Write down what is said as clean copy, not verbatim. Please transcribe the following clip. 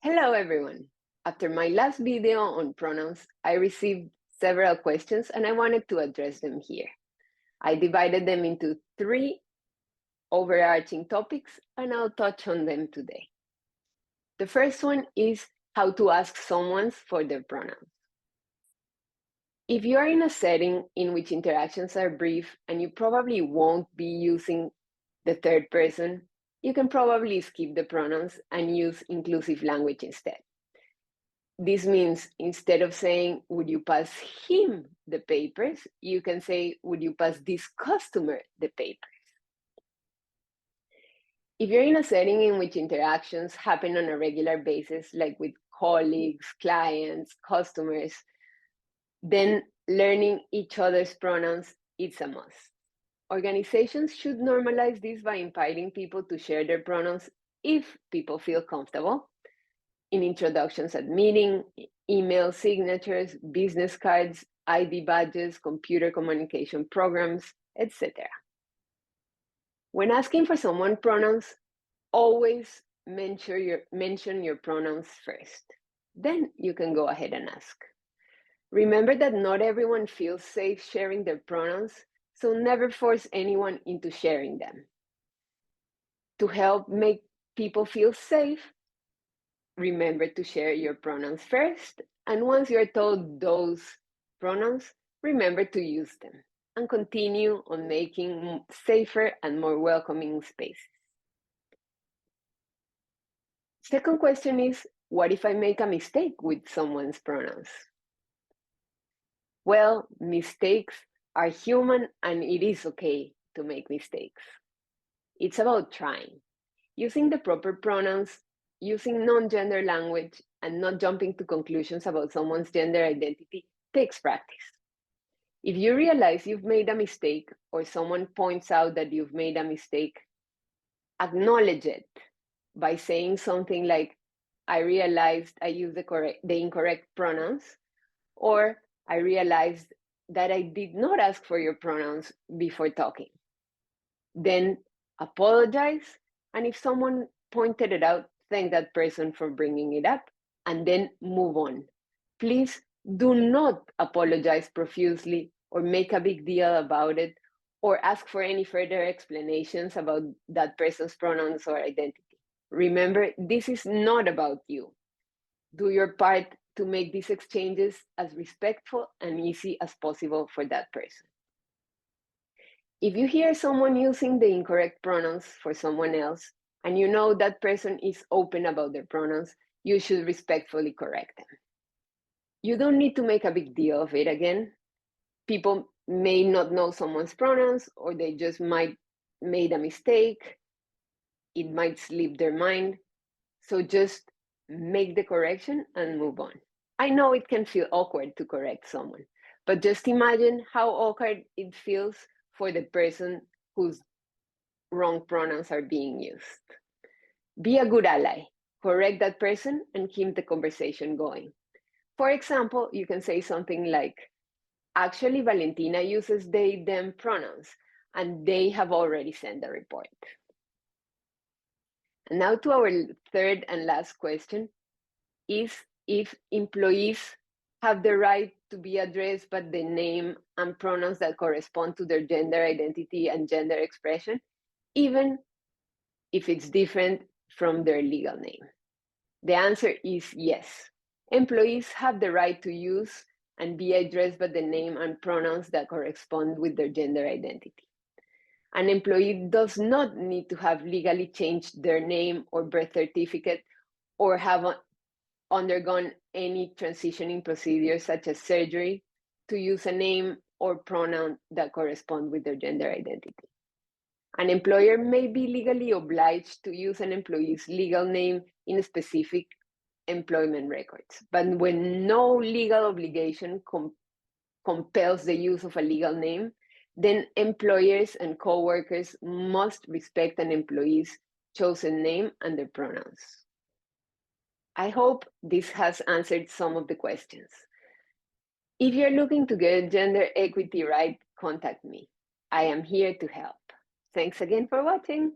Hello, everyone. After my last video on pronouns, I received several questions and I wanted to address them here. I divided them into 3 overarching topics and I'll touch on them today. The first one is how to ask someone for their pronouns. If you are in a setting in which interactions are brief and you probably won't be using the third person, you can probably skip the pronouns and use inclusive language instead. This means instead of saying, would you pass him the papers, you can say, would you pass this customer the papers? If you're in a setting in which interactions happen on a regular basis, like with colleagues, clients, customers, then learning each other's pronouns is a must. Organizations should normalize this by inviting people to share their pronouns if people feel comfortable. In introductions at meeting, email signatures, business cards, ID badges, computer communication programs, etc. When asking for someone pronouns, always mention your pronouns first. Then you can go ahead and ask. Remember that not everyone feels safe sharing their pronouns, so never force anyone into sharing them. To help make people feel safe, remember to share your pronouns first, and once you're told those pronouns, remember to use them and continue on making safer and more welcoming spaces. Second question is, what if I make a mistake with someone's pronouns? Well, mistakes are human and it is okay to make mistakes. It's about trying. Using the proper pronouns, using non-gender language, and not jumping to conclusions about someone's gender identity takes practice. If you realize you've made a mistake or someone points out that you've made a mistake, acknowledge it by saying something like, I realized I used the incorrect pronouns, or I realized that I did not ask for your pronouns before talking. Then apologize, and if someone pointed it out, thank that person for bringing it up, and then move on. Please do not apologize profusely or make a big deal about it or ask for any further explanations about that person's pronouns or identity. Remember, this is not about you. Do your part to make these exchanges as respectful and easy as possible for that person. If you hear someone using the incorrect pronouns for someone else, and you know that person is open about their pronouns, you should respectfully correct them. You don't need to make a big deal of it again. People may not know someone's pronouns, or they just might made a mistake. It might slip their mind. So just make the correction and move on. I know it can feel awkward to correct someone, but just imagine how awkward it feels for the person whose wrong pronouns are being used. Be a good ally, correct that person, and keep the conversation going. For example, you can say something like, actually, Valentina uses they, them pronouns, and they have already sent a report. And now to our third and last question, is if employees have the right to be addressed by the name and pronouns that correspond to their gender identity and gender expression, even if it's different from their legal name? The answer is yes. Employees have the right to use and be addressed by the name and pronouns that correspond with their gender identity. An employee does not need to have legally changed their name or birth certificate or have undergone any transitioning procedure such as surgery to use a name or pronoun that correspond with their gender identity. An employer may be legally obliged to use an employee's legal name in specific employment records, but when no legal obligation compels the use of a legal name, then employers and co-workers must respect an employee's chosen name and their pronouns. I hope this has answered some of the questions. If you're looking to get gender equity right, contact me. I am here to help. Thanks again for watching.